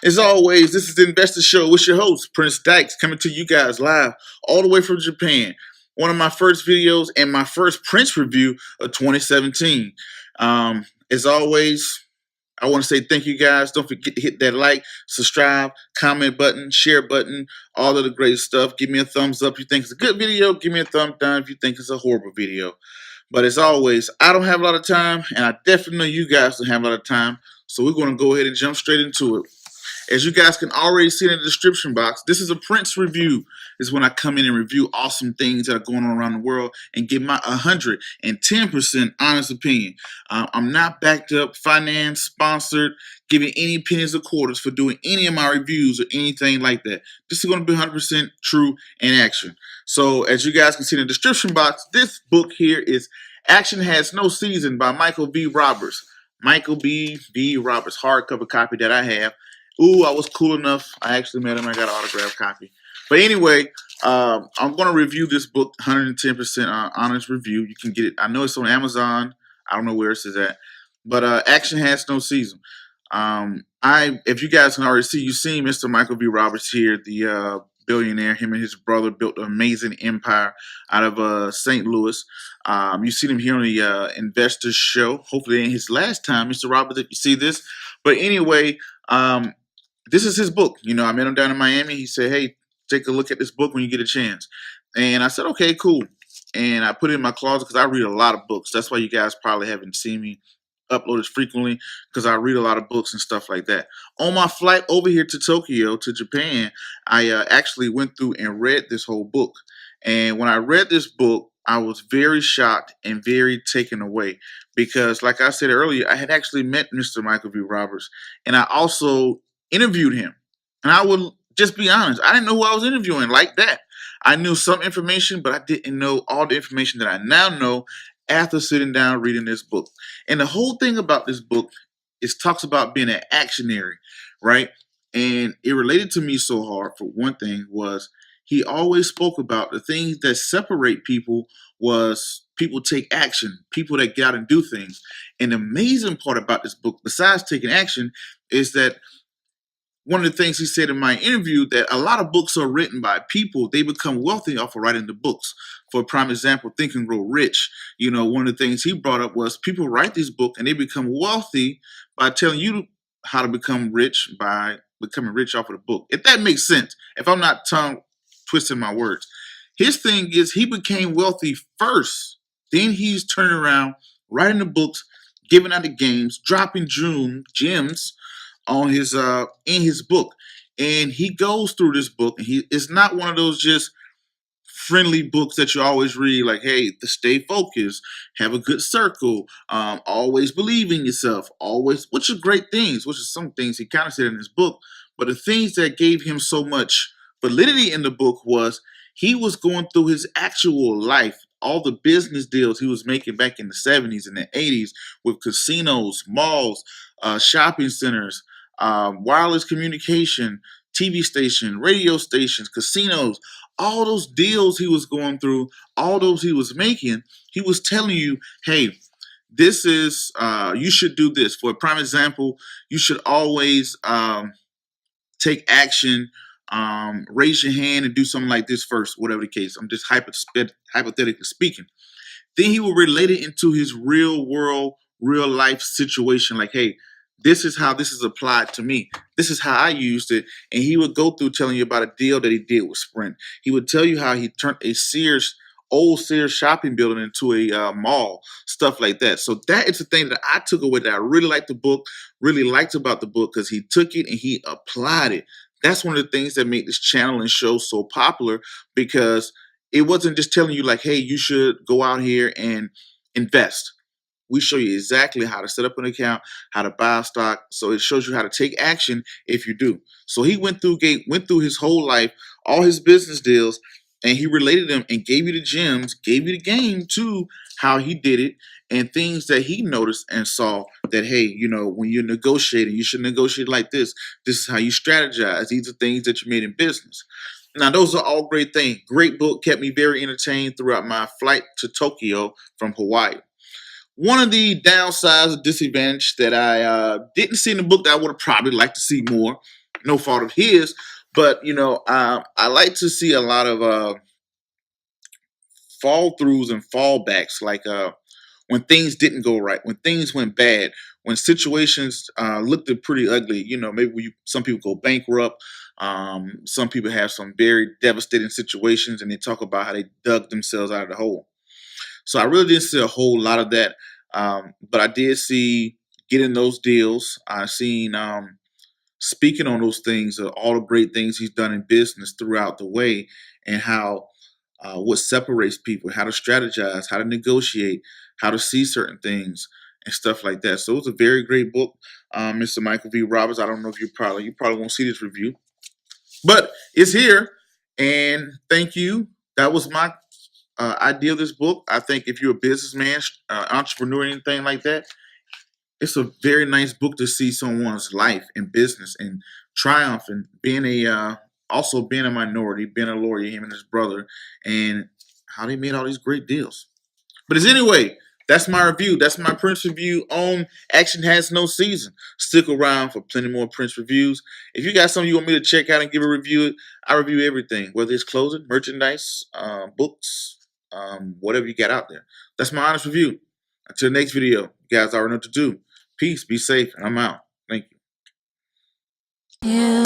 As always, this is the Investor Show with your host, Prince Dykes, coming to you guys live all the way from Japan. One of my first videos and my first Prince review of 2017. As always, I want to say thank you guys. Don't forget to hit that like, subscribe, comment button, share button, all of the great stuff. Give me a thumbs up if you think it's a good video. Give me a thumb down if you think it's a horrible video. But as always, I don't have a lot of time, and I definitely know you guys don't have a lot of time. So we're going to go ahead and jump straight into it. As you guys can already see in the description box, this is a Prince review. This is when I come in and review awesome things that are going on around the world and give my 110% honest opinion. I'm not backed up, financed, sponsored, giving any pennies or quarters for doing any of my reviews or anything like that. This is going to be 100% true and action. So as you guys can see in the description box, this book here is Action Has No Season by Micheal V. Roberts. Micheal B. Roberts, hardcover copy that I have. Ooh, I was cool enough. I actually met him. I got an autographed copy. But anyway, I'm going to review this book, 110% honest review. You can get it. I know it's on Amazon. I don't know where it's at. But Action Has No Season. If you guys can already see, you've seen Mr. Micheal V. Roberts here, the billionaire. Him and his brother built an amazing empire out of St. Louis. You've seen him here on the Investors Show. Hopefully, it ain't his last time, Mr. Roberts, if you see this. But anyway, this is his book. You know, I met him down in Miami. He said, hey, take a look at this book when you get a chance. And I said, okay, cool. And I put it in my closet because I read a lot of books. That's why you guys probably haven't seen me upload as frequently, because I read a lot of books and stuff like that. On my flight over here to Tokyo, to Japan, I actually went through and read this whole book. And when I read this book, I was very shocked and very taken away because, like I said earlier, I had actually met Mr. Micheal V. Roberts, and I also interviewed him. And I will just be honest, I didn't know who I was interviewing like that. I knew some information, but I didn't know all the information that I now know after sitting down reading this book. And the whole thing about this book is talks about being an actionary, right? And it related to me so hard, for one thing, was he always spoke about the things that separate people was people take action, people that get out and do things. And the amazing part about this book, besides taking action, is that one of the things he said in my interview, that a lot of books are written by people. They become wealthy off of writing the books. For a prime example, Think and Grow Rich. You know, one of the things he brought up was people write these books and they become wealthy by telling you how to become rich by becoming rich off of the book. If that makes sense, if I'm not tongue twisting my words. His thing is he became wealthy first. Then he's turning around, writing the books, giving out the games, dropping gems on his in his book. And he goes through this book, and it's not one of those just friendly books that you always read, like, hey, to stay focused, have a good circle, always believe in yourself, always, which are great things, which are some things he kind of said in his book. But the things that gave him so much validity in the book was he was going through his actual life, all the business deals he was making back in the 70s and the 80s with casinos, malls, shopping centers, wireless communication, TV station, radio stations, casinos, all those deals he was going through, all those he was making, he was telling you, hey, this is, you should do this. For a prime example, you should always take action, raise your hand and do something like this first, whatever the case. I'm just hypothetically speaking. Then he will relate it into his real world, real life situation. Like, hey, this is how this is applied to me. This is how I used it. And he would go through telling you about a deal that he did with Sprint. He would tell you how he turned a old Sears shopping building into a mall, stuff like that. So that is the thing that I took away, that I really liked the book, really liked about the book, because he took it and he applied it. That's one of the things that made this channel and show so popular, because it wasn't just telling you like, hey, you should go out here and invest. We show you exactly how to set up an account, how to buy a stock. So it shows you how to take action if you do. So he went through his whole life, all his business deals, and he related them and gave you the gems, gave you the game to how he did it, and things that he noticed and saw that, hey, you know, when you're negotiating, you should negotiate like this. This is how you strategize. These are things that you made in business. Now, those are all great things. Great book, kept me very entertained throughout my flight to Tokyo from Hawaii. One of the downsides or disadvantage that I didn't see in the book that I would have probably liked to see more no fault of his. But I like to see a lot of fall throughs and fallbacks, like when things didn't go right, when things went bad, when situations looked pretty ugly. Maybe some people go bankrupt. Some people have some very devastating situations, and they talk about how they dug themselves out of the hole. So I really didn't see a whole lot of that, but I did see getting those deals. I seen speaking on those things, all the great things he's done in business throughout the way, and how what separates people, how to strategize, how to negotiate, how to see certain things, and stuff like that. So it's a very great book, Mr. Michael V. Roberts. I don't know if you probably won't see this review, but it's here. And thank you. That was my idea of this book. I think if you're a businessman, entrepreneur, anything like that, it's a very nice book to see someone's life and business and triumph, and being also being a minority, being a lawyer, him and his brother, and how they made all these great deals. But anyway, that's my review. That's my Prince review on Action Has No Season. Stick around for plenty more Prince reviews. If you got something you want me to check out and give a review, I review everything, whether it's clothing, merchandise, books, whatever you got out there. That's my honest review. Until the next video, you guys already know what to do. Peace, be safe, and I'm out. Thank you.